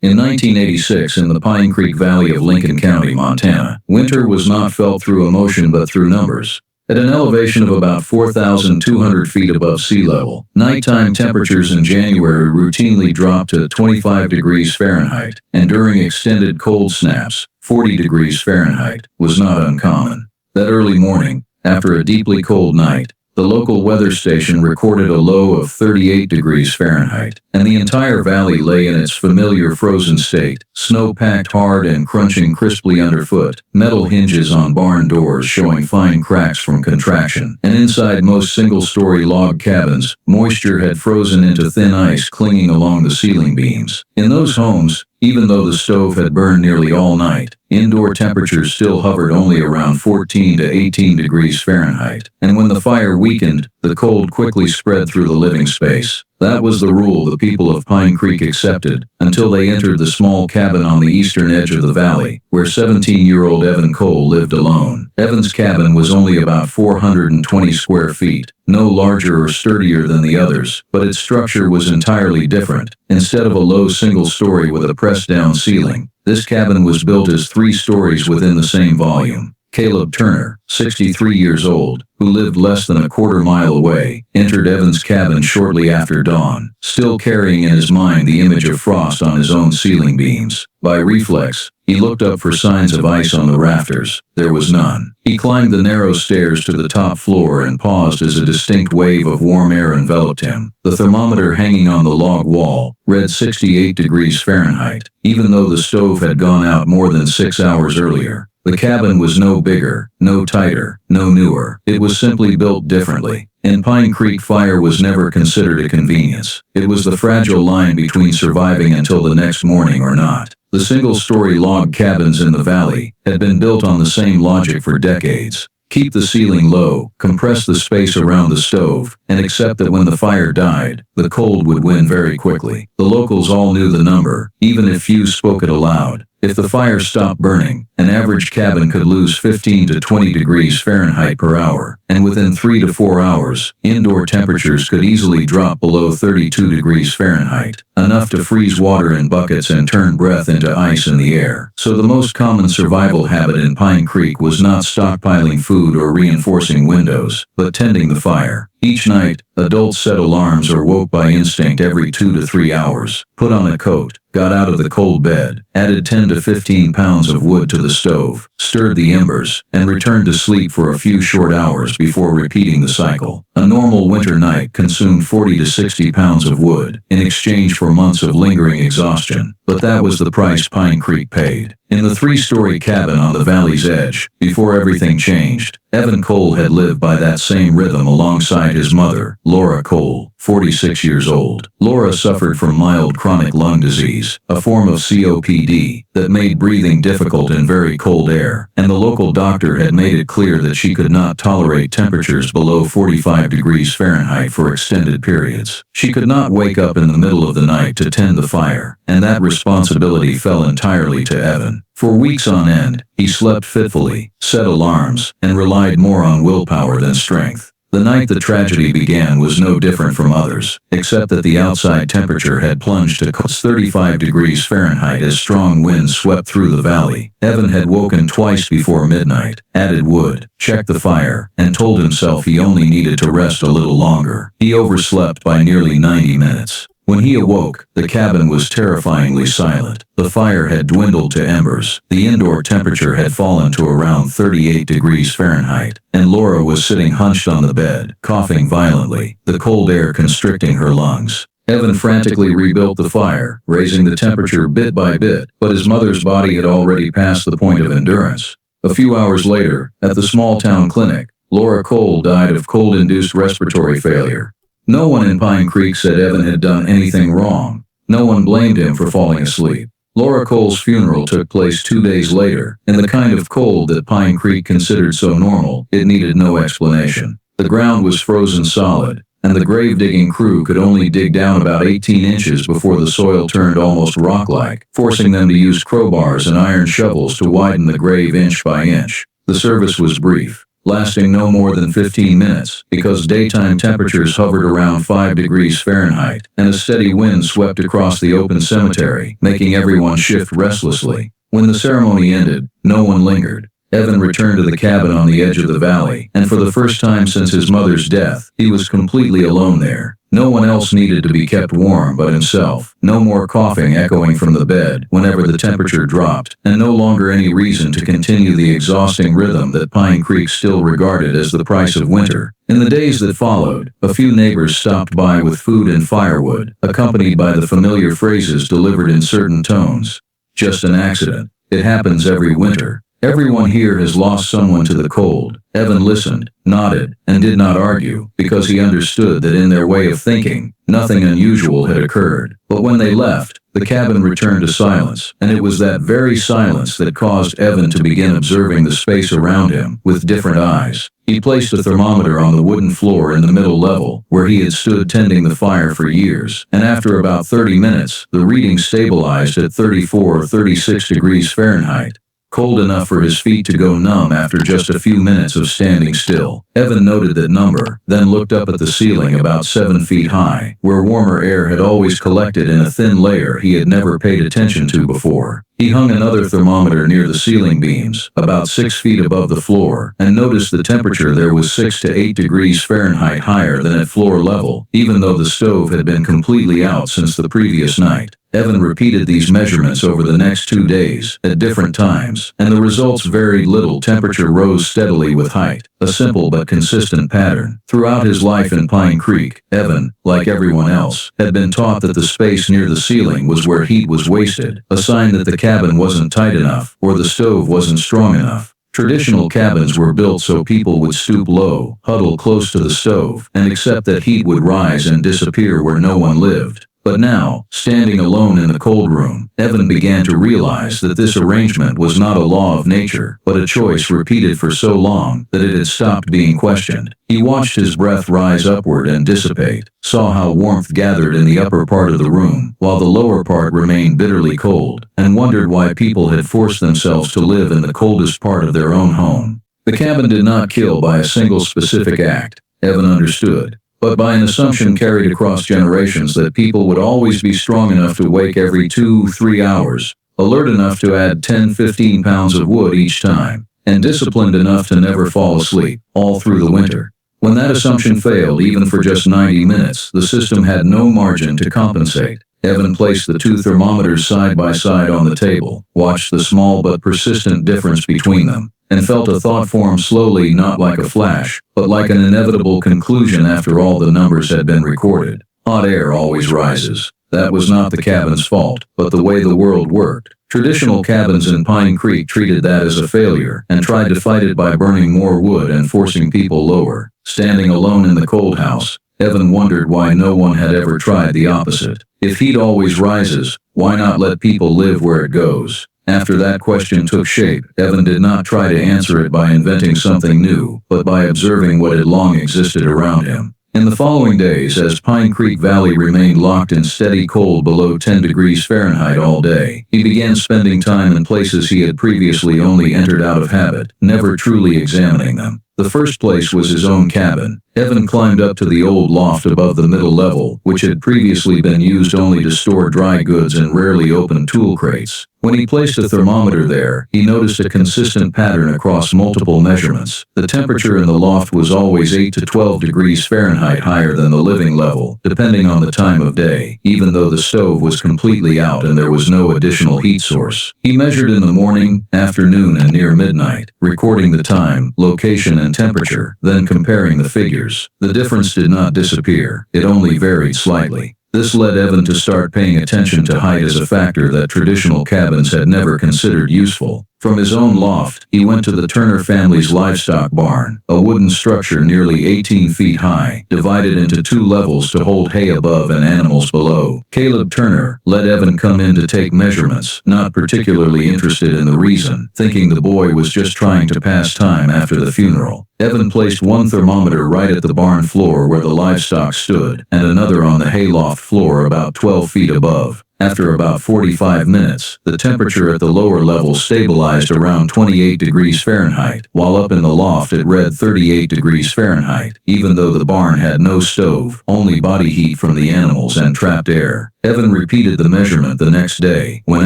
In 1986, in the Pine Creek Valley of Lincoln County, Montana, winter was not felt through emotion but through numbers. At an elevation of about 4,200 feet above sea level, nighttime temperatures in January routinely dropped to 25 degrees Fahrenheit, and during extended cold snaps, 40 degrees Fahrenheit was not uncommon. That early morning, after a deeply cold night, the local weather station recorded a low of 38 degrees Fahrenheit, and the entire valley lay in its familiar frozen state, snow packed hard and crunching crisply underfoot, metal hinges on barn doors showing fine cracks from contraction, and inside most single-story log cabins, moisture had frozen into thin ice clinging along the ceiling beams. In those homes, even though the stove had burned nearly all night, indoor temperatures still hovered only around 14 to 18 degrees Fahrenheit, and when the fire weakened, the cold quickly spread through the living space. That was the rule the people of Pine Creek accepted, until they entered the small cabin on the eastern edge of the valley, where 17-year-old Evan Cole lived alone. Evan's cabin was only about 420 square feet, no larger or sturdier than the others, but its structure was entirely different. Instead of a low single story with a pressed-down ceiling, this cabin was built as 3 stories within the same volume. Caleb Turner, 63 years old, who lived less than a quarter-mile away, entered Evan's cabin shortly after dawn, still carrying in his mind the image of frost on his own ceiling beams. By reflex, he looked up for signs of ice on the rafters. There was none. He climbed the narrow stairs to the top floor and paused as a distinct wave of warm air enveloped him. The thermometer hanging on the log wall read 68 degrees Fahrenheit, even though the stove had gone out more than 6 hours earlier. The cabin was no bigger, no tighter, no newer. It was simply built differently. In Pine Creek, fire was never considered a convenience. It was the fragile line between surviving until the next morning or not. The single-story log cabins in the valley had been built on the same logic for decades. Keep the ceiling low, compress the space around the stove, and accept that when the fire died, the cold would win very quickly. The locals all knew the number, even if few spoke it aloud. If the fire stopped burning, an average cabin could lose 15 to 20 degrees Fahrenheit per hour, and within 3 to 4 hours, indoor temperatures could easily drop below 32 degrees Fahrenheit, enough to freeze water in buckets and turn breath into ice in the air. So the most common survival habit in Pine Creek was not stockpiling food or reinforcing windows, but tending the fire. Each night, adults set alarms or woke by instinct every 2 to 3 hours, put on a coat, got out of the cold bed, added 10 to 15 pounds of wood to the stove, stirred the embers, and returned to sleep for a few short hours before repeating the cycle. A normal winter night consumed 40 to 60 pounds of wood, in exchange for months of lingering exhaustion, but that was the price Pine Creek paid. In the 3-story cabin on the valley's edge, before everything changed, Evan Cole had lived by that same rhythm alongside his mother, Laura Cole, 46 years old. Laura suffered from mild chronic lung disease, a form of COPD, that made breathing difficult in very cold air, and the local doctor had made it clear that she could not tolerate temperatures below 45 degrees Fahrenheit for extended periods. She could not wake up in the middle of the night to tend the fire, and that responsibility fell entirely to Evan. For weeks on end, he slept fitfully, set alarms, and relied more on willpower than strength. The night the tragedy began was no different from others, except that the outside temperature had plunged to 35 degrees Fahrenheit as strong winds swept through the valley. Evan had woken twice before midnight, added wood, checked the fire, and told himself he only needed to rest a little longer. He overslept by nearly 90 minutes. When he awoke, the cabin was terrifyingly silent. The fire had dwindled to embers, the indoor temperature had fallen to around 38 degrees Fahrenheit, and Laura was sitting hunched on the bed, coughing violently, the cold air constricting her lungs. Evan frantically rebuilt the fire, raising the temperature bit by bit, but his mother's body had already passed the point of endurance. A few hours later, at the small-town clinic, Laura Cole died of cold-induced respiratory failure. No one in Pine Creek said Evan had done anything wrong. No one blamed him for falling asleep. Laura Cole's funeral took place 2 days later, in the kind of cold that Pine Creek considered so normal, it needed no explanation. The ground was frozen solid, and the grave-digging crew could only dig down about 18 inches before the soil turned almost rock-like, forcing them to use crowbars and iron shovels to widen the grave inch by inch. The service was brief. lasting no more than 15 minutes because daytime temperatures hovered around 5 degrees Fahrenheit and a steady wind swept across the open cemetery, making everyone shift restlessly. When the ceremony ended, no one lingered. Evan returned to the cabin on the edge of the valley, and for the first time since his mother's death, he was completely alone there. No one else needed to be kept warm but himself. No more coughing echoing from the bed whenever the temperature dropped, and no longer any reason to continue the exhausting rhythm that Pine Creek still regarded as the price of winter. In the days that followed, a few neighbors stopped by with food and firewood, accompanied by the familiar phrases delivered in certain tones. Just an accident. It happens every winter. Everyone here has lost someone to the cold. Evan listened, nodded, and did not argue, because he understood that in their way of thinking, nothing unusual had occurred. But when they left, the cabin returned to silence, and it was that very silence that caused Evan to begin observing the space around him with different eyes. He placed a thermometer on the wooden floor in the middle level, where he had stood tending the fire for years, and after about 30 minutes, the reading stabilized at 34 or 36 degrees Fahrenheit. Cold enough for his feet to go numb after just a few minutes of standing still. Evan noted that number, then looked up at the ceiling about 7 feet high, where warmer air had always collected in a thin layer he had never paid attention to before. He hung another thermometer near the ceiling beams, about 6 feet above the floor, and noticed the temperature there was 6 to 8 degrees Fahrenheit higher than at floor level, even though the stove had been completely out since the previous night. Evan repeated these measurements over the next 2 days, at different times, and the results varied little. Temperature rose steadily with height, a simple but consistent pattern. Throughout his life in Pine Creek, Evan, like everyone else, had been taught that the space near the ceiling was where heat was wasted, a sign that the cabin wasn't tight enough, or the stove wasn't strong enough. Traditional cabins were built so people would stoop low, huddle close to the stove, and accept that heat would rise and disappear where no one lived. But now, standing alone in the cold room, Evan began to realize that this arrangement was not a law of nature, but a choice repeated for so long that it had stopped being questioned. He watched his breath rise upward and dissipate, saw how warmth gathered in the upper part of the room, while the lower part remained bitterly cold, and wondered why people had forced themselves to live in the coldest part of their own home. The cabin did not kill by a single specific act, Evan understood, but by an assumption carried across generations that people would always be strong enough to wake every 2-3 hours, alert enough to add 10-15 pounds of wood each time, and disciplined enough to never fall asleep, all through the winter. When that assumption failed even for just 90 minutes, the system had no margin to compensate. Evan placed the 2 thermometers side by side on the table, watched the small but persistent difference between them, and felt a thought form slowly, not like a flash, but like an inevitable conclusion after all the numbers had been recorded. Hot air always rises. That was not the cabin's fault, but the way the world worked. Traditional cabins in Pine Creek treated that as a failure and tried to fight it by burning more wood and forcing people lower. Standing alone in the cold house, Evan wondered why no one had ever tried the opposite. If heat always rises, why not let people live where it goes? After that question took shape, Evan did not try to answer it by inventing something new, but by observing what had long existed around him. In the following days, as Pine Creek Valley remained locked in steady cold below 10 degrees Fahrenheit all day, he began spending time in places he had previously only entered out of habit, never truly examining them. The first place was his own cabin. Evan climbed up to the old loft above the middle level, which had previously been used only to store dry goods and rarely opened tool crates. When he placed a thermometer there, he noticed a consistent pattern across multiple measurements. The temperature in the loft was always 8 to 12 degrees Fahrenheit higher than the living level, depending on the time of day, even though the stove was completely out and there was no additional heat source. He measured in the morning, afternoon, and near midnight, recording the time, location, and temperature, then comparing the figures. The difference did not disappear, it only varied slightly. This led Evan to start paying attention to height as a factor that traditional cabins had never considered useful. From his own loft, he went to the Turner family's livestock barn, a wooden structure nearly 18 feet high, divided into 2 levels to hold hay above and animals below. Caleb Turner let Evan come in to take measurements, not particularly interested in the reason, thinking the boy was just trying to pass time after the funeral. Evan placed 1 thermometer right at the barn floor where the livestock stood, and another on the hayloft floor about 12 feet above. After about 45 minutes, the temperature at the lower level stabilized around 28 degrees Fahrenheit, while up in the loft it read 38 degrees Fahrenheit, even though the barn had no stove, only body heat from the animals and trapped air. Evan repeated the measurement the next day, when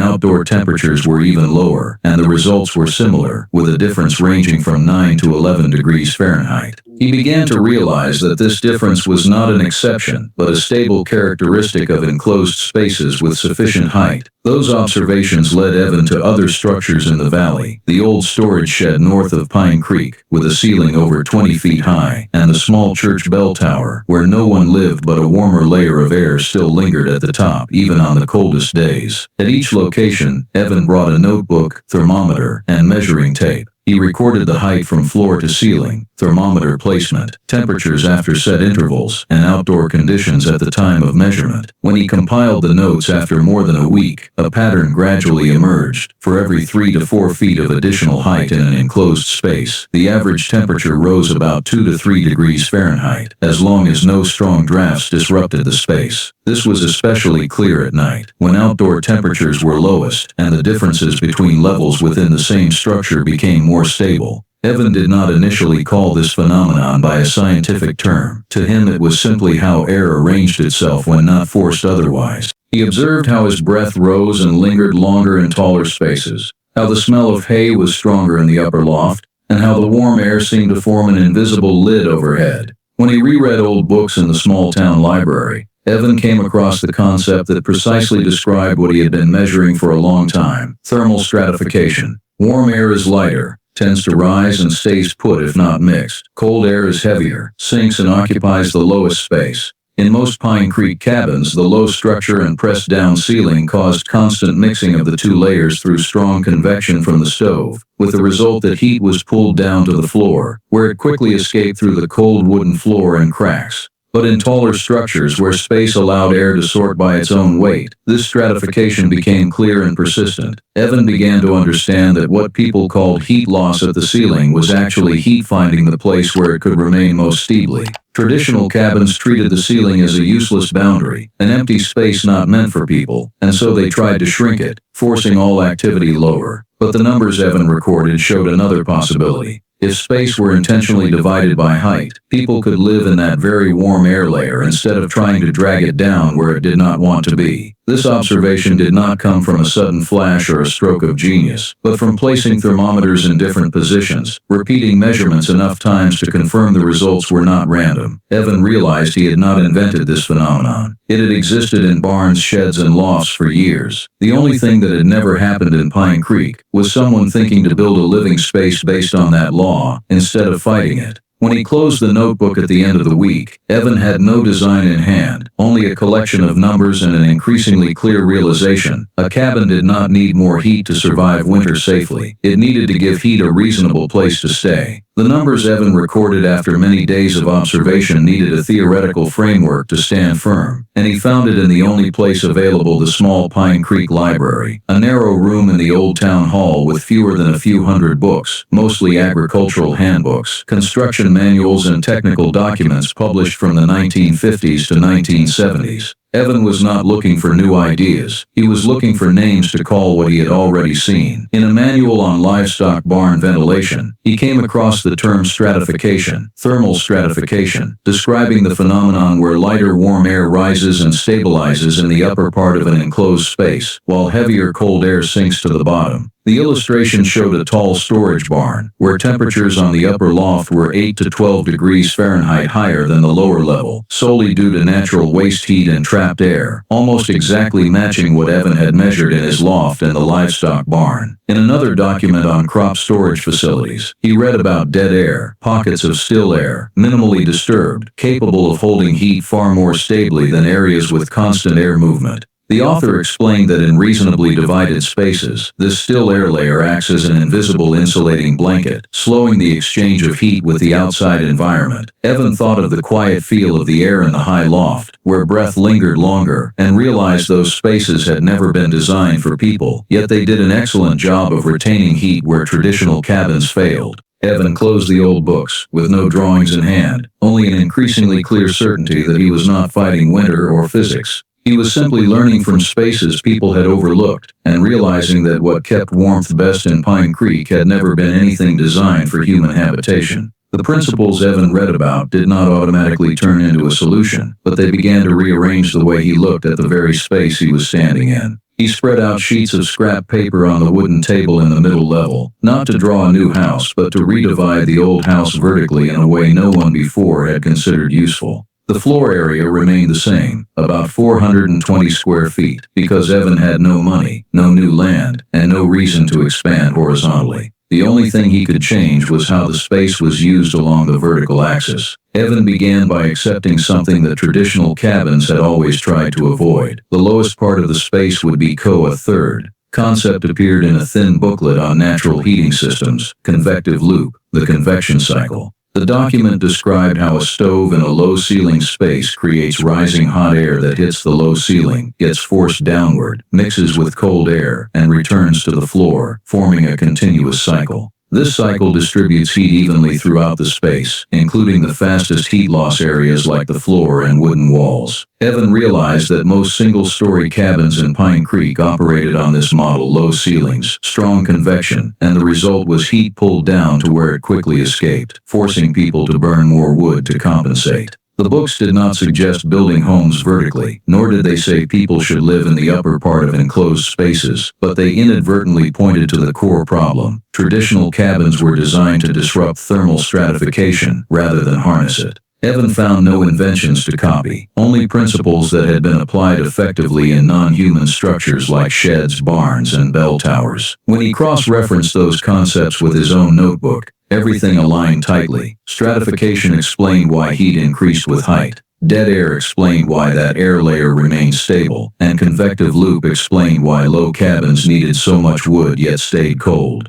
outdoor temperatures were even lower, and the results were similar, with a difference ranging from 9 to 11 degrees Fahrenheit. He began to realize that this difference was not an exception, but a stable characteristic of enclosed spaces with sufficient height. Those observations led Evan to other structures in the valley: the old storage shed north of Pine Creek, with a ceiling over 20 feet high, and the small church bell tower, where no one lived but a warmer layer of air still lingered at the top, even on the coldest days. At each location, Evan brought a notebook, thermometer, and measuring tape. He recorded the height from floor to ceiling, thermometer placement, temperatures after set intervals, and outdoor conditions at the time of measurement. When he compiled the notes after more than a week, a pattern gradually emerged. For every 3 to 4 feet of additional height in an enclosed space, the average temperature rose about 2 to 3 degrees Fahrenheit, as long as no strong drafts disrupted the space. This was especially clear at night, when outdoor temperatures were lowest, and the differences between levels within the same structure became more stable. Evan did not initially call this phenomenon by a scientific term. To him it was simply how air arranged itself when not forced otherwise. He observed how his breath rose and lingered longer in taller spaces, how the smell of hay was stronger in the upper loft, and how the warm air seemed to form an invisible lid overhead. When he reread old books in the small town library, Evan came across the concept that precisely described what he had been measuring for a long time: thermal stratification. Warm air is lighter, tends to rise and stays put if not mixed. Cold air is heavier, sinks and occupies the lowest space. In most Pine Creek cabins, the low structure and pressed-down ceiling caused constant mixing of the two layers through strong convection from the stove, with the result that heat was pulled down to the floor, where it quickly escaped through the cold wooden floor and cracks. But in taller structures where space allowed air to sort by its own weight, this stratification became clear and persistent. Evan began to understand that what people called heat loss at the ceiling was actually heat finding the place where it could remain most stably. Traditional cabins treated the ceiling as a useless boundary, an empty space not meant for people, and so they tried to shrink it, forcing all activity lower. But the numbers Evan recorded showed another possibility. If space were intentionally divided by height, people could live in that very warm air layer instead of trying to drag it down where it did not want to be. This observation did not come from a sudden flash or a stroke of genius, but from placing thermometers in different positions, repeating measurements enough times to confirm the results were not random. Evan realized he had not invented this phenomenon. It had existed in barns, sheds, and lofts for years. The only thing that had never happened in Pine Creek was someone thinking to build a living space based on that law, instead of fighting it. When he closed the notebook at the end of the week, Evan had no design in hand, only a collection of numbers and an increasingly clear realization: a cabin did not need more heat to survive winter safely. It needed to give heat a reasonable place to stay. The numbers Evan recorded after many days of observation needed a theoretical framework to stand firm, and he found it in the only place available: the small Pine Creek Library, a narrow room in the old town hall with fewer than a few hundred books, mostly agricultural handbooks, construction manuals, and technical documents published from the 1950s to 1970s. Evan was not looking for new ideas. He was looking for names to call what he had already seen. In a manual on livestock barn ventilation, he came across the term stratification, thermal stratification, describing the phenomenon where lighter warm air rises and stabilizes in the upper part of an enclosed space, while heavier cold air sinks to the bottom. The illustration showed a tall storage barn, where temperatures on the upper loft were 8 to 12 degrees Fahrenheit higher than the lower level, solely due to natural waste heat and trapped air, almost exactly matching what Evan had measured in his loft in the livestock barn. In another document on crop storage facilities, he read about dead air, pockets of still air, minimally disturbed, capable of holding heat far more stably than areas with constant air movement. The author explained that in reasonably divided spaces, this still air layer acts as an invisible insulating blanket, slowing the exchange of heat with the outside environment. Evan thought of the quiet feel of the air in the high loft, where breath lingered longer, and realized those spaces had never been designed for people, yet they did an excellent job of retaining heat where traditional cabins failed. Evan closed the old books, with no drawings in hand, only an increasingly clear certainty that he was not fighting winter or physics. He was simply learning from spaces people had overlooked and realizing that what kept warmth best in Pine Creek had never been anything designed for human habitation. The principles Evan read about did not automatically turn into a solution, but they began to rearrange the way he looked at the very space he was standing in. He spread out sheets of scrap paper on the wooden table in the middle level, not to draw a new house, but to redivide the old house vertically in a way no one before had considered useful. The floor area remained the same, about 420 square feet, because Evan had no money, no new land, and no reason to expand horizontally. The only thing he could change was how the space was used along the vertical axis. Evan began by accepting something that traditional cabins had always tried to avoid. The lowest part of the space would be a third. Concept appeared in a thin booklet on natural heating systems, convective loop, the convection cycle. The document described how a stove in a low-ceiling space creates rising hot air that hits the low ceiling, gets forced downward, mixes with cold air, and returns to the floor, forming a continuous cycle. This cycle distributes heat evenly throughout the space, including the fastest heat loss areas like the floor and wooden walls. Evan realized that most single-story cabins in Pine Creek operated on this model: low ceilings, strong convection, and the result was heat pulled down to where it quickly escaped, forcing people to burn more wood to compensate. The books did not suggest building homes vertically, nor did they say people should live in the upper part of enclosed spaces, but they inadvertently pointed to the core problem. Traditional cabins were designed to disrupt thermal stratification rather than harness it. Evan found no inventions to copy, only principles that had been applied effectively in non-human structures like sheds, barns, and bell towers. When he cross-referenced those concepts with his own notebook, everything aligned tightly. Stratification explained why heat increased with height. Dead air explained why that air layer remained stable, and convective loop explained why low cabins needed so much wood yet stayed cold.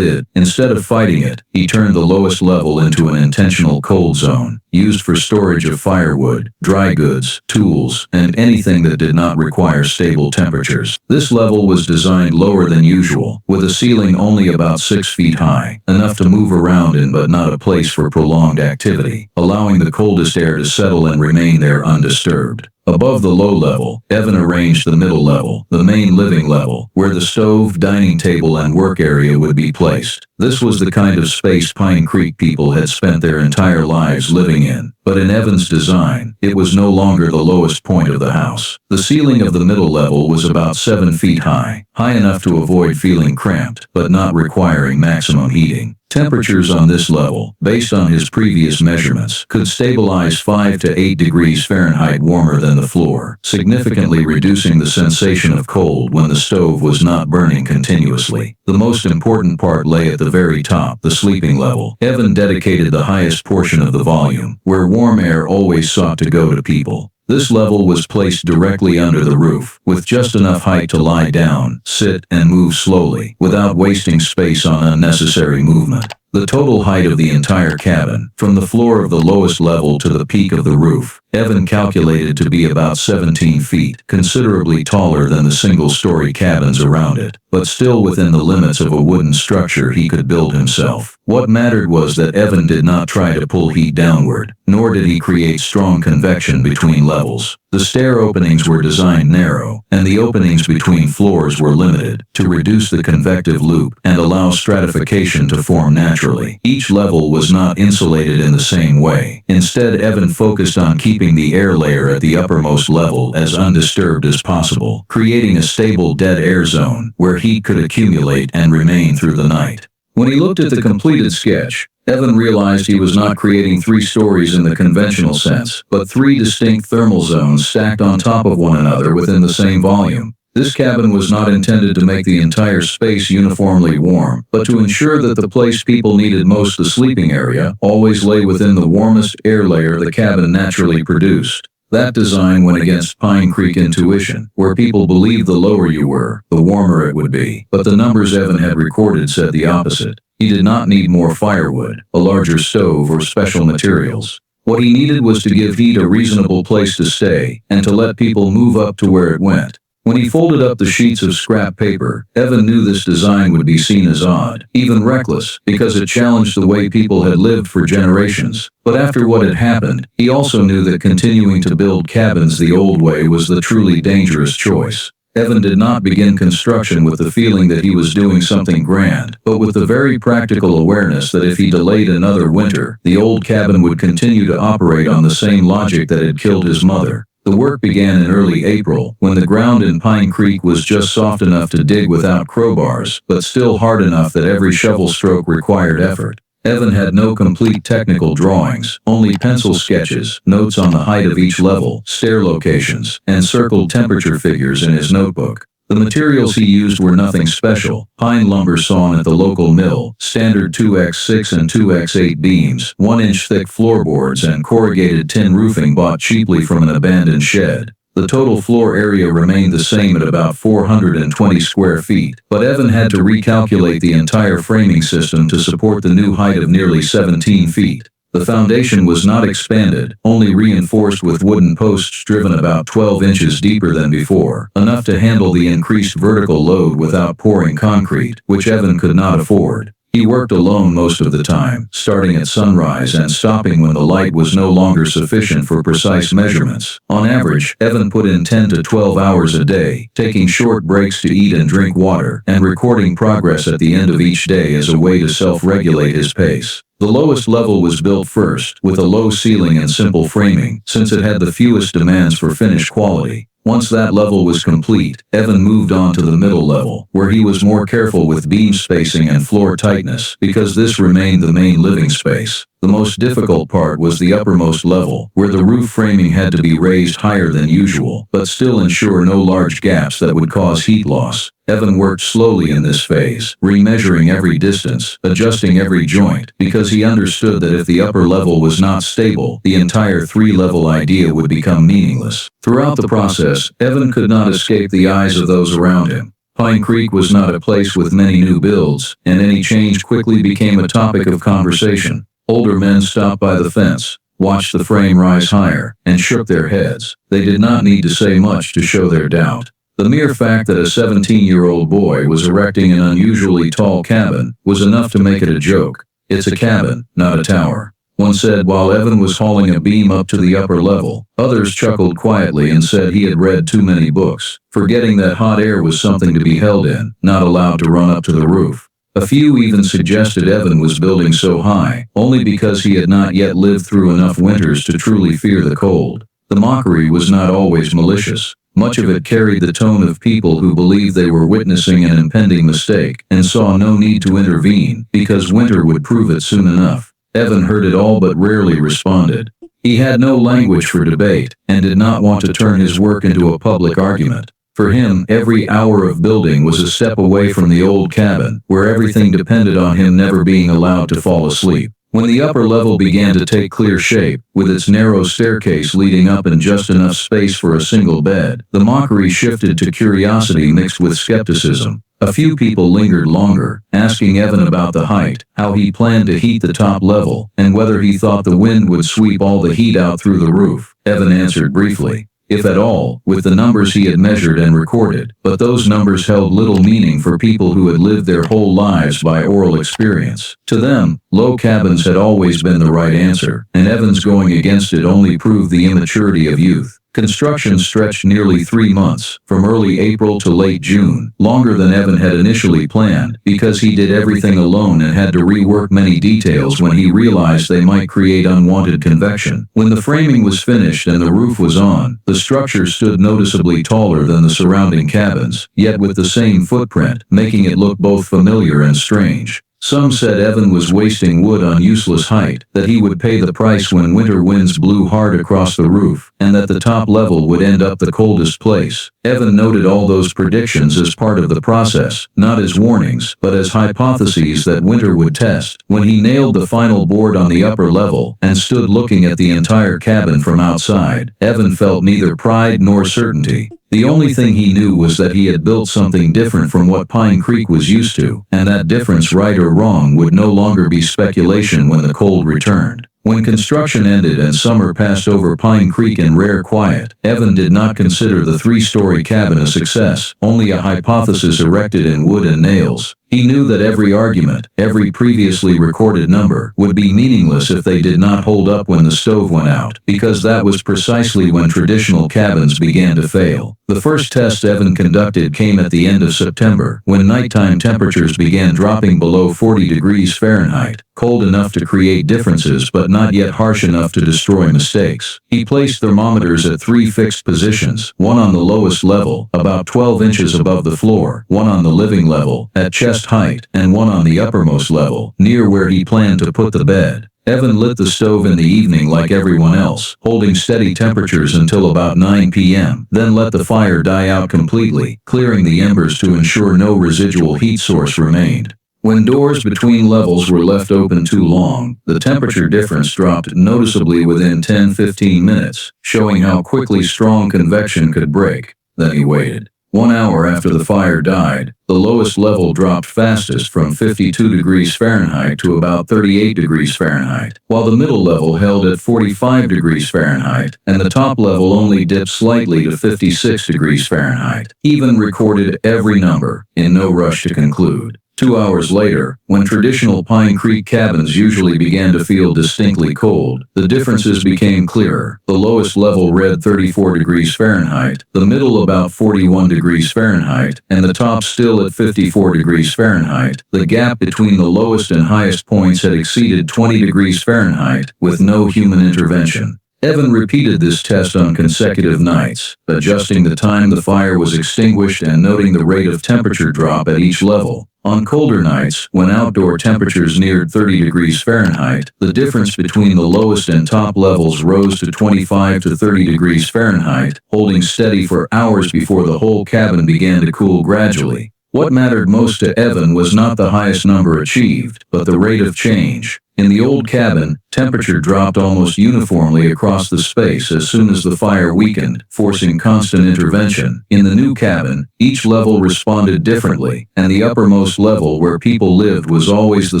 Instead of fighting it, he turned the lowest level into an intentional cold zone, used for storage of firewood, dry goods, tools, and anything that did not require stable temperatures. This level was designed lower than usual, with a ceiling only about 6 feet high, enough to move around in but not a place for prolonged activity, allowing the coldest air to settle and remain there undisturbed. Above the low level, Evan arranged the middle level, the main living level, where the stove, dining table, and work area would be placed. This was the kind of space Pine Creek people had spent their entire lives living in. But in Evan's design, it was no longer the lowest point of the house. The ceiling of the middle level was about 7 feet high, high enough to avoid feeling cramped, but not requiring maximum heating. Temperatures on this level, based on his previous measurements, could stabilize 5 to 8 degrees Fahrenheit warmer than the floor, significantly reducing the sensation of cold when the stove was not burning continuously. The most important part lay at the very top, the sleeping level. Evan dedicated the highest portion of the volume, where warm air always sought to go to people. This level was placed directly under the roof, with just enough height to lie down, sit, and move slowly, without wasting space on unnecessary movement. The total height of the entire cabin, from the floor of the lowest level to the peak of the roof, Evan calculated to be about 17 feet, considerably taller than the single-story cabins around it, but still within the limits of a wooden structure he could build himself. What mattered was that Evan did not try to pull heat downward, nor did he create strong convection between levels. The stair openings were designed narrow, and the openings between floors were limited, to reduce the convective loop and allow stratification to form naturally. Each level was not insulated in the same way. Instead, Evan focused on keeping the air layer at the uppermost level as undisturbed as possible, creating a stable dead air zone where heat could accumulate and remain through the night. When he looked at the completed sketch, Evan realized he was not creating 3 stories in the conventional sense, but 3 distinct thermal zones stacked on top of one another within the same volume. This cabin was not intended to make the entire space uniformly warm, but to ensure that the place people needed most, the sleeping area, always lay within the warmest air layer the cabin naturally produced. That design went against Pine Creek intuition, where people believed the lower you were, the warmer it would be. But the numbers Evan had recorded said the opposite. He did not need more firewood, a larger stove, or special materials. What he needed was to give heat a reasonable place to stay, and to let people move up to where it went. When he folded up the sheets of scrap paper, Evan knew this design would be seen as odd, even reckless, because it challenged the way people had lived for generations. But after what had happened, he also knew that continuing to build cabins the old way was the truly dangerous choice. Evan did not begin construction with the feeling that he was doing something grand, but with the very practical awareness that if he delayed another winter, the old cabin would continue to operate on the same logic that had killed his mother. The work began in early April, when the ground in Pine Creek was just soft enough to dig without crowbars, but still hard enough that every shovel stroke required effort. Evan had no complete technical drawings, only pencil sketches, notes on the height of each level, stair locations, and circled temperature figures in his notebook. The materials he used were nothing special: pine lumber sawn at the local mill, standard 2x6 and 2x8 beams, 1-inch thick floorboards, and corrugated tin roofing bought cheaply from an abandoned shed. The total floor area remained the same at about 420 square feet, but Evan had to recalculate the entire framing system to support the new height of nearly 17 feet. The foundation was not expanded, only reinforced with wooden posts driven about 12 inches deeper than before, enough to handle the increased vertical load without pouring concrete, which Evan could not afford. He worked alone most of the time, starting at sunrise and stopping when the light was no longer sufficient for precise measurements. On average, Evan put in 10 to 12 hours a day, taking short breaks to eat and drink water, and recording progress at the end of each day as a way to self-regulate his pace. The lowest level was built first, with a low ceiling and simple framing, since it had the fewest demands for finish quality. Once that level was complete, Evan moved on to the middle level, where he was more careful with beam spacing and floor tightness, because this remained the main living space. The most difficult part was the uppermost level, where the roof framing had to be raised higher than usual, but still ensure no large gaps that would cause heat loss. Evan worked slowly in this phase, remeasuring every distance, adjusting every joint, because he understood that if the upper level was not stable, the entire three-level idea would become meaningless. Throughout the process, Evan could not escape the eyes of those around him. Pine Creek was not a place with many new builds, and any change quickly became a topic of conversation. Older men stopped by the fence, watched the frame rise higher, and shook their heads. They did not need to say much to show their doubt. The mere fact that a 17-year-old boy was erecting an unusually tall cabin was enough to make it a joke. "It's a cabin, not a tower," one said while Evan was hauling a beam up to the upper level. Others chuckled quietly and said he had read too many books, forgetting that hot air was something to be held in, not allowed to run up to the roof. A few even suggested Evan was building so high, only because he had not yet lived through enough winters to truly fear the cold. The mockery was not always malicious. Much of it carried the tone of people who believed they were witnessing an impending mistake and saw no need to intervene, because winter would prove it soon enough. Evan heard it all but rarely responded. He had no language for debate, and did not want to turn his work into a public argument. For him, every hour of building was a step away from the old cabin, where everything depended on him never being allowed to fall asleep. When the upper level began to take clear shape, with its narrow staircase leading up and just enough space for a single bed, the mockery shifted to curiosity mixed with skepticism. A few people lingered longer, asking Evan about the height, how he planned to heat the top level, and whether he thought the wind would sweep all the heat out through the roof. Evan answered briefly, if at all, with the numbers he had measured and recorded, but those numbers held little meaning for people who had lived their whole lives by oral experience. To them, low cabins had always been the right answer, and Evan's going against it only proved the immaturity of youth. Construction stretched nearly 3 months, from early April to late June, longer than Evan had initially planned, because he did everything alone and had to rework many details when he realized they might create unwanted convection. When the framing was finished and the roof was on, the structure stood noticeably taller than the surrounding cabins, yet with the same footprint, making it look both familiar and strange. Some said Evan was wasting wood on useless height, that he would pay the price when winter winds blew hard across the roof, and that the top level would end up the coldest place. Evan noted all those predictions as part of the process, not as warnings, but as hypotheses that winter would test. When he nailed the final board on the upper level, and stood looking at the entire cabin from outside, Evan felt neither pride nor certainty. The only thing he knew was that he had built something different from what Pine Creek was used to, and that difference, right or wrong, would no longer be speculation when the cold returned. When construction ended and summer passed over Pine Creek in rare quiet, Evan did not consider the three-story cabin a success, only a hypothesis erected in wood and nails. He knew that every argument, every previously recorded number, would be meaningless if they did not hold up when the stove went out, because that was precisely when traditional cabins began to fail. The first test Evan conducted came at the end of September, when nighttime temperatures began dropping below 40 degrees Fahrenheit, cold enough to create differences but not yet harsh enough to destroy mistakes. He placed thermometers at 3 fixed positions, one on the lowest level, about 12 inches above the floor, one on the living level, at chest height, and one on the uppermost level, near where he planned to put the bed. Evan lit the stove in the evening like everyone else, holding steady temperatures until about 9 p.m., then let the fire die out completely, clearing the embers to ensure no residual heat source remained. When doors between levels were left open too long, the temperature difference dropped noticeably within 10-15 minutes, showing how quickly strong convection could break. Then he waited. 1 hour after the fire died, the lowest level dropped fastest from 52 degrees Fahrenheit to about 38 degrees Fahrenheit, while the middle level held at 45 degrees Fahrenheit, and the top level only dipped slightly to 56 degrees Fahrenheit. He even recorded every number, in no rush to conclude. 2 hours later, when traditional Pine Creek cabins usually began to feel distinctly cold, the differences became clearer. The lowest level read 34 degrees Fahrenheit, the middle about 41 degrees Fahrenheit, and the top still at 54 degrees Fahrenheit. The gap between the lowest and highest points had exceeded 20 degrees Fahrenheit, with no human intervention. Evan repeated this test on consecutive nights, adjusting the time the fire was extinguished and noting the rate of temperature drop at each level. On colder nights, when outdoor temperatures neared 30 degrees Fahrenheit, the difference between the lowest and top levels rose to 25 to 30 degrees Fahrenheit, holding steady for hours before the whole cabin began to cool gradually. What mattered most to Evan was not the highest number achieved, but the rate of change. In the old cabin, temperature dropped almost uniformly across the space as soon as the fire weakened, forcing constant intervention. In the new cabin, each level responded differently, and the uppermost level where people lived was always the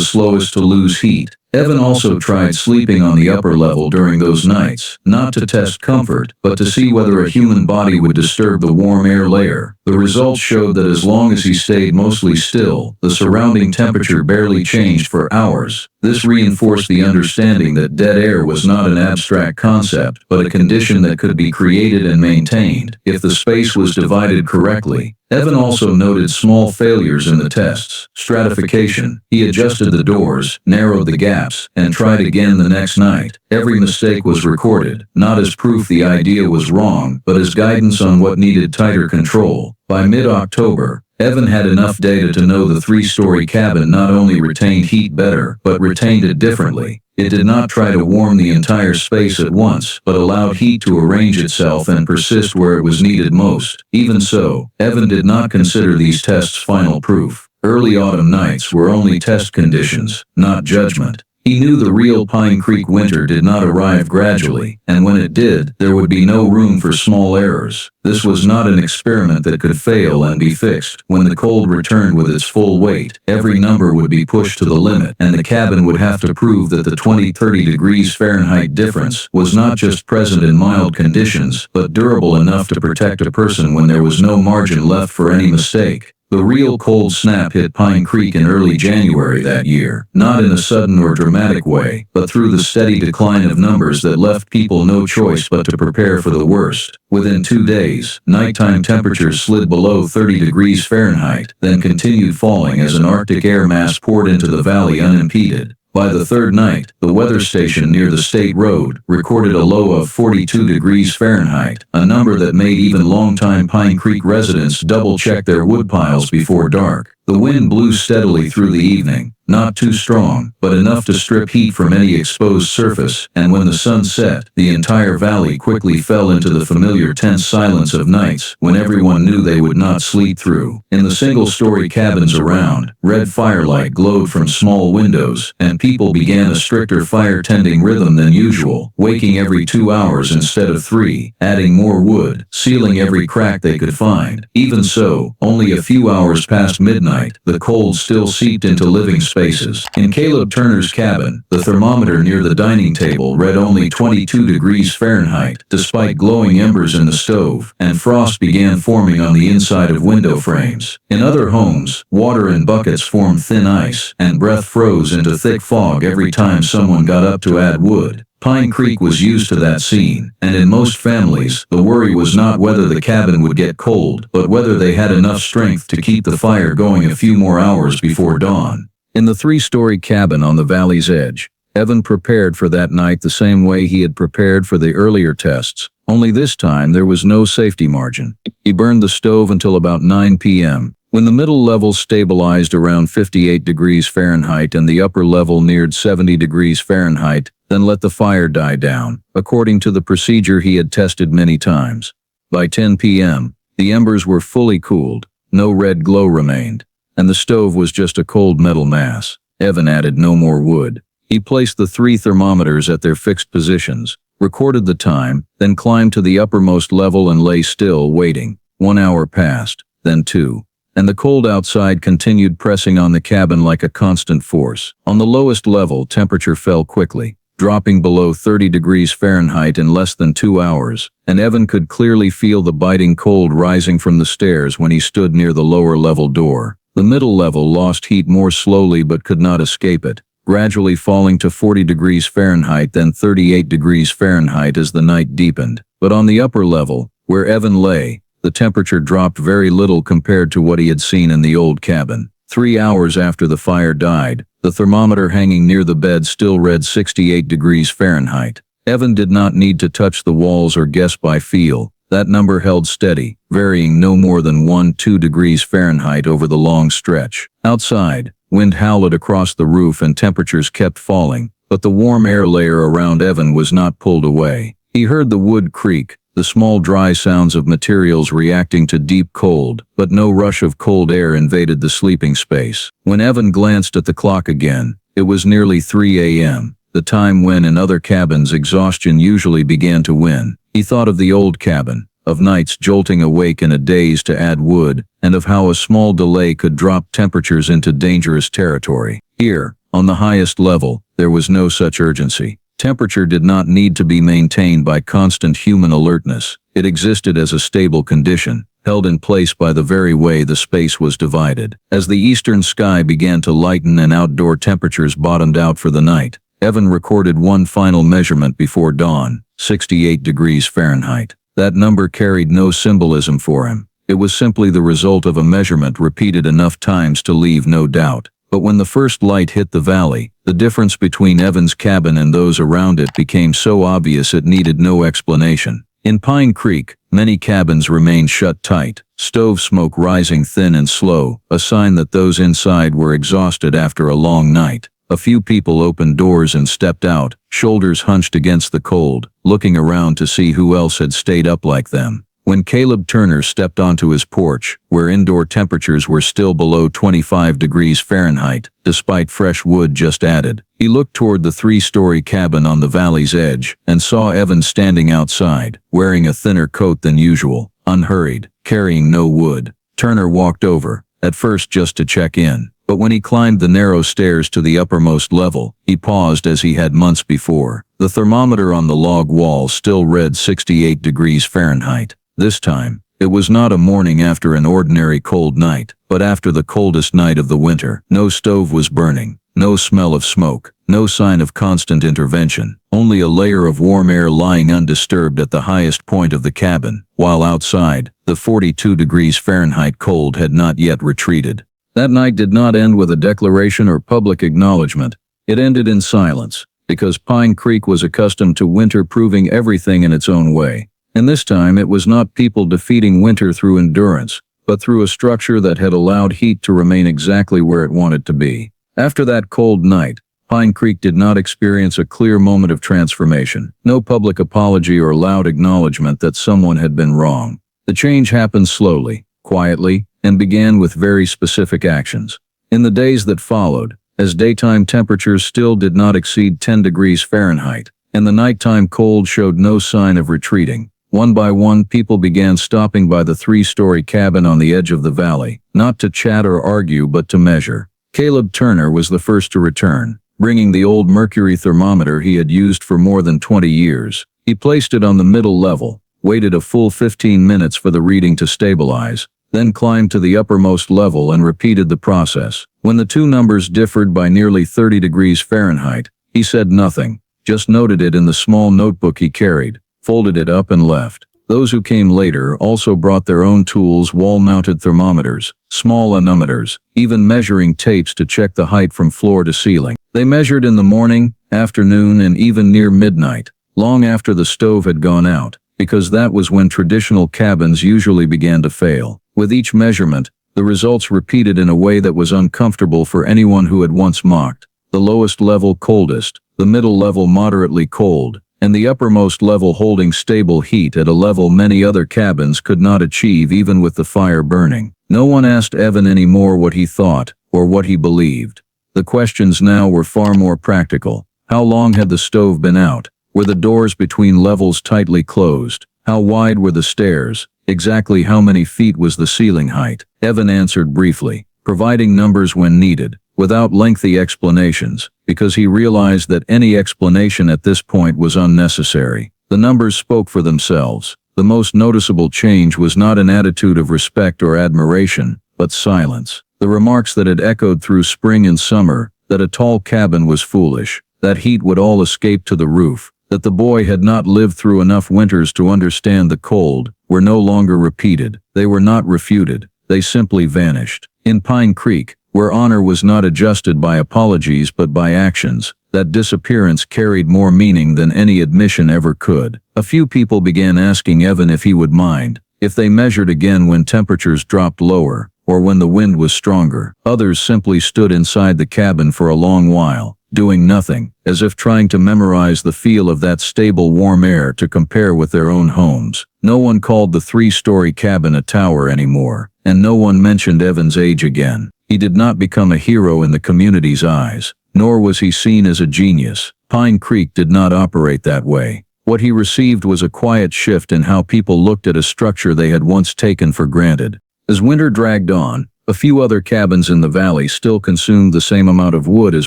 slowest to lose heat. Evan also tried sleeping on the upper level during those nights, not to test comfort, but to see whether a human body would disturb the warm air layer. The results showed that as long as he stayed mostly still, the surrounding temperature barely changed for hours. This reinforced the understanding that dead air was not an abstract concept, but a condition that could be created and maintained, if the space was divided correctly. Evan also noted small failures in the tests. Stratification. He adjusted the doors, narrowed the gaps, and tried again the next night. Every mistake was recorded, not as proof the idea was wrong, but as guidance on what needed tighter control. By mid-October, Evan had enough data to know the three-story cabin not only retained heat better, but retained it differently. It did not try to warm the entire space at once, but allowed heat to arrange itself and persist where it was needed most. Even so, Evan did not consider these tests final proof. Early autumn nights were only test conditions, not judgment. He knew the real Pine Creek winter did not arrive gradually, and when it did, there would be no room for small errors. This was not an experiment that could fail and be fixed. When the cold returned with its full weight, every number would be pushed to the limit, and the cabin would have to prove that the 20-30 degrees Fahrenheit difference was not just present in mild conditions, but durable enough to protect a person when there was no margin left for any mistake. The real cold snap hit Pine Creek in early January that year, not in a sudden or dramatic way, but through the steady decline of numbers that left people no choice but to prepare for the worst. Within 2 days, nighttime temperatures slid below 30 degrees Fahrenheit, then continued falling as an Arctic air mass poured into the valley unimpeded. By the third night, the weather station near the state road recorded a low of 42 degrees Fahrenheit, a number that made even longtime Pine Creek residents double-check their woodpiles before dark. The wind blew steadily through the evening, not too strong, but enough to strip heat from any exposed surface, and when the sun set, the entire valley quickly fell into the familiar tense silence of nights when everyone knew they would not sleep through. In the single-story cabins around, red firelight glowed from small windows, and people began a stricter fire-tending rhythm than usual, waking every 2 hours instead of 3, adding more wood, sealing every crack they could find. Even so, only a few hours past midnight, the cold still seeped into living spaces spaces. In Caleb Turner's cabin, the thermometer near the dining table read only 22 degrees Fahrenheit, despite glowing embers in the stove, and frost began forming on the inside of window frames. In other homes, water in buckets formed thin ice, and breath froze into thick fog every time someone got up to add wood. Pine Creek was used to that scene, and in most families, the worry was not whether the cabin would get cold, but whether they had enough strength to keep the fire going a few more hours before dawn. In the three-story cabin on the valley's edge, Evan prepared for that night the same way he had prepared for the earlier tests, only this time there was no safety margin. He burned the stove until about 9 p.m. When the middle level stabilized around 58 degrees Fahrenheit and the upper level neared 70 degrees Fahrenheit, then let the fire die down, according to the procedure he had tested many times. By 10 p.m., the embers were fully cooled, no red glow remained, and the stove was just a cold metal mass. Evan added no more wood. He placed the 3 thermometers at their fixed positions, recorded the time, then climbed to the uppermost level and lay still, waiting. 1 hour passed, then 2. And the cold outside continued pressing on the cabin like a constant force. On the lowest level, temperature fell quickly, dropping below 30 degrees Fahrenheit in less than 2 hours, and Evan could clearly feel the biting cold rising from the stairs when he stood near the lower level door. The middle level lost heat more slowly but could not escape it, gradually falling to 40 degrees Fahrenheit, then 38 degrees Fahrenheit as the night deepened. But on the upper level, where Evan lay, the temperature dropped very little compared to what he had seen in the old cabin. 3 hours after the fire died, the thermometer hanging near the bed still read 68 degrees Fahrenheit. Evan did not need to touch the walls or guess by feel. That number held steady, varying no more than 1–2 degrees Fahrenheit over the long stretch. Outside, wind howled across the roof and temperatures kept falling, but the warm air layer around Evan was not pulled away. He heard the wood creak, the small dry sounds of materials reacting to deep cold, but no rush of cold air invaded the sleeping space. When Evan glanced at the clock again, it was nearly 3 a.m., the time when in other cabins exhaustion usually began to win. He thought of the old cabin, of nights jolting awake in a daze to add wood, and of how a small delay could drop temperatures into dangerous territory. Here, on the highest level, there was no such urgency. Temperature did not need to be maintained by constant human alertness. It existed as a stable condition, held in place by the very way the space was divided. As the eastern sky began to lighten and outdoor temperatures bottomed out for the night, Evan recorded one final measurement before dawn, 68 degrees Fahrenheit. That number carried no symbolism for him. It was simply the result of a measurement repeated enough times to leave no doubt. But when the first light hit the valley, the difference between Evan's cabin and those around it became so obvious it needed no explanation. In Pine Creek, many cabins remained shut tight, stove smoke rising thin and slow, a sign that those inside were exhausted after a long night. A few people opened doors and stepped out, shoulders hunched against the cold, looking around to see who else had stayed up like them. When Caleb Turner stepped onto his porch, where indoor temperatures were still below 25 degrees Fahrenheit, despite fresh wood just added, he looked toward the 3-story cabin on the valley's edge and saw Evan standing outside, wearing a thinner coat than usual, unhurried, carrying no wood. Turner walked over, at first just to check in, but when he climbed the narrow stairs to the uppermost level, he paused as he had months before. The thermometer on the log wall still read 68 degrees Fahrenheit. This time, it was not a morning after an ordinary cold night, but after the coldest night of the winter. No stove was burning, no smell of smoke, no sign of constant intervention, only a layer of warm air lying undisturbed at the highest point of the cabin, while outside, the 42 degrees Fahrenheit cold had not yet retreated. That night did not end with a declaration or public acknowledgement. It ended in silence, because Pine Creek was accustomed to winter proving everything in its own way. And this time it was not people defeating winter through endurance, but through a structure that had allowed heat to remain exactly where it wanted to be. After that cold night, Pine Creek did not experience a clear moment of transformation, no public apology or loud acknowledgement that someone had been wrong. The change happened slowly, quietly, and began with very specific actions. In the days that followed, as daytime temperatures still did not exceed 10 degrees Fahrenheit, and the nighttime cold showed no sign of retreating, one by one people began stopping by the 3-story cabin on the edge of the valley, not to chat or argue but to measure. Caleb Turner was the first to return, bringing the old mercury thermometer he had used for more than 20 years. He placed it on the middle level, waited a full 15 minutes for the reading to stabilize, then climbed to the uppermost level and repeated the process. When the two numbers differed by nearly 30 degrees Fahrenheit, he said nothing, just noted it in the small notebook he carried, folded it up and left. Those who came later also brought their own tools, wall-mounted thermometers, small anemometers, even measuring tapes to check the height from floor to ceiling. They measured in the morning, afternoon, and even near midnight, long after the stove had gone out, because that was when traditional cabins usually began to fail. With each measurement, the results repeated in a way that was uncomfortable for anyone who had once mocked. The lowest level coldest, the middle level moderately cold, and the uppermost level holding stable heat at a level many other cabins could not achieve even with the fire burning. No one asked Evan anymore what he thought or what he believed. The questions now were far more practical. How long had the stove been out? Were the doors between levels tightly closed? How wide were the stairs? Exactly how many feet was the ceiling height? Evan answered briefly, providing numbers when needed, without lengthy explanations, because he realized that any explanation at this point was unnecessary. The numbers spoke for themselves. The most noticeable change was not an attitude of respect or admiration, but silence. The remarks that had echoed through spring and summer, that a tall cabin was foolish, that heat would all escape to the roof, that the boy had not lived through enough winters to understand the cold, were no longer repeated. They were not refuted. They simply vanished. In Pine Creek, where honor was not adjusted by apologies but by actions, that disappearance carried more meaning than any admission ever could. A few people began asking Evan if he would mind, if they measured again when temperatures dropped lower, or when the wind was stronger. Others simply stood inside the cabin for a long while, doing nothing, as if trying to memorize the feel of that stable warm air to compare with their own homes. No one called the 3-story cabin a tower anymore, and no one mentioned Evan's age again. He did not become a hero in the community's eyes, nor was he seen as a genius. Pine Creek did not operate that way. What he received was a quiet shift in how people looked at a structure they had once taken for granted. As winter dragged on, a few other cabins in the valley still consumed the same amount of wood as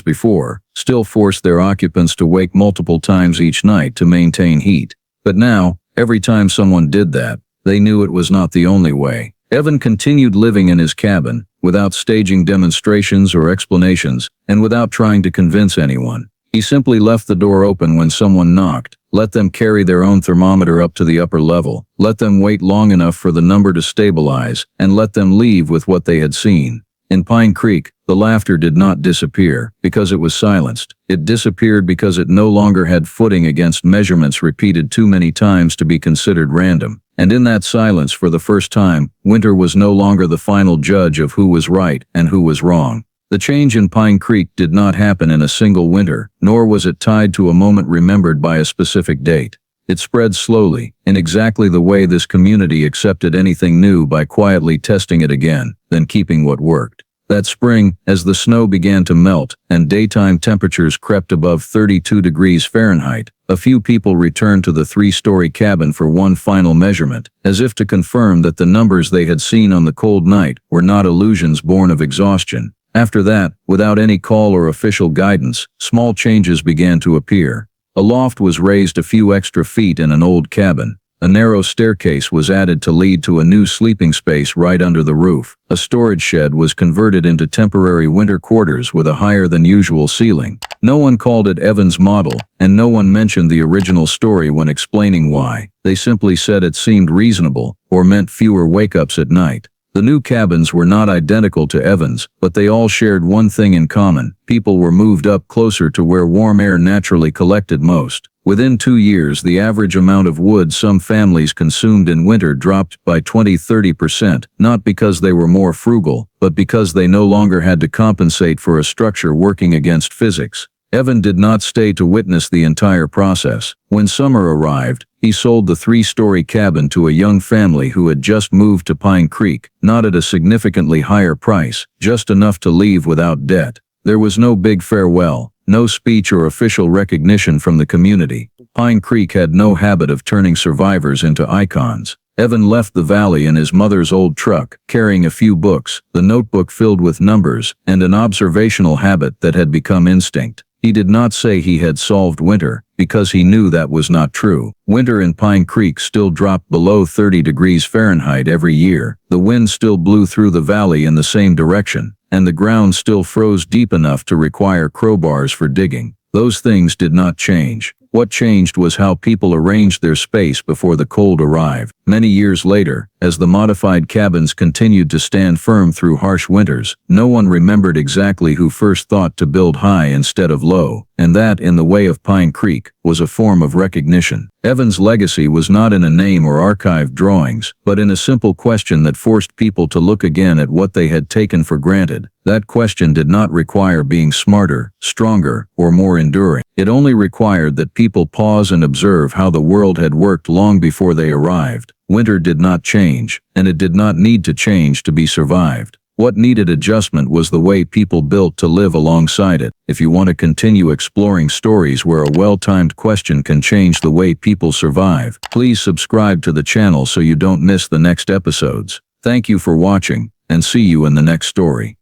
before, still forced their occupants to wake multiple times each night to maintain heat. But now, every time someone did that, they knew it was not the only way. Evan continued living in his cabin, without staging demonstrations or explanations, and without trying to convince anyone. He simply left the door open when someone knocked, let them carry their own thermometer up to the upper level, let them wait long enough for the number to stabilize, and let them leave with what they had seen. In Pine Creek, the laughter did not disappear because it was silenced. It disappeared because it no longer had footing against measurements repeated too many times to be considered random. And in that silence, for the first time, winter was no longer the final judge of who was right and who was wrong. The change in Pine Creek did not happen in a single winter, nor was it tied to a moment remembered by a specific date. It spread slowly, in exactly the way this community accepted anything new by quietly testing it again, then keeping what worked. That spring, as the snow began to melt and daytime temperatures crept above 32 degrees Fahrenheit, a few people returned to the 3-story cabin for one final measurement, as if to confirm that the numbers they had seen on the cold night were not illusions born of exhaustion. After that, without any call or official guidance, small changes began to appear. A loft was raised a few extra feet in an old cabin. A narrow staircase was added to lead to a new sleeping space right under the roof. A storage shed was converted into temporary winter quarters with a higher than usual ceiling. No one called it Evan's model, and no one mentioned the original story when explaining why. They simply said it seemed reasonable, or meant fewer wake-ups at night. The new cabins were not identical to Evan's, but they all shared one thing in common. People were moved up closer to where warm air naturally collected most. Within 2 years, the average amount of wood some families consumed in winter dropped by 20–30%, not because they were more frugal, but because they no longer had to compensate for a structure working against physics. Evan did not stay to witness the entire process. When summer arrived, he sold the 3-story cabin to a young family who had just moved to Pine Creek, not at a significantly higher price, just enough to leave without debt. There was no big farewell, no speech or official recognition from the community. Pine Creek had no habit of turning survivors into icons. Evan left the valley in his mother's old truck, carrying a few books, the notebook filled with numbers, and an observational habit that had become instinct. He did not say he had solved winter, because he knew that was not true. Winter in Pine Creek still dropped below 30 degrees Fahrenheit every year. The wind still blew through the valley in the same direction, and the ground still froze deep enough to require crowbars for digging. Those things did not change. What changed was how people arranged their space before the cold arrived. Many years later, as the modified cabins continued to stand firm through harsh winters, no one remembered exactly who first thought to build high instead of low, and that, in the way of Pine Creek, was a form of recognition. Evan's legacy was not in a name or archived drawings, but in a simple question that forced people to look again at what they had taken for granted. That question did not require being smarter, stronger, or more enduring. It only required that people pause and observe how the world had worked long before they arrived. Winter did not change, and it did not need to change to be survived. What needed adjustment was the way people built to live alongside it. If you want to continue exploring stories where a well-timed question can change the way people survive, please subscribe to the channel so you don't miss the next episodes. Thank you for watching, and see you in the next story.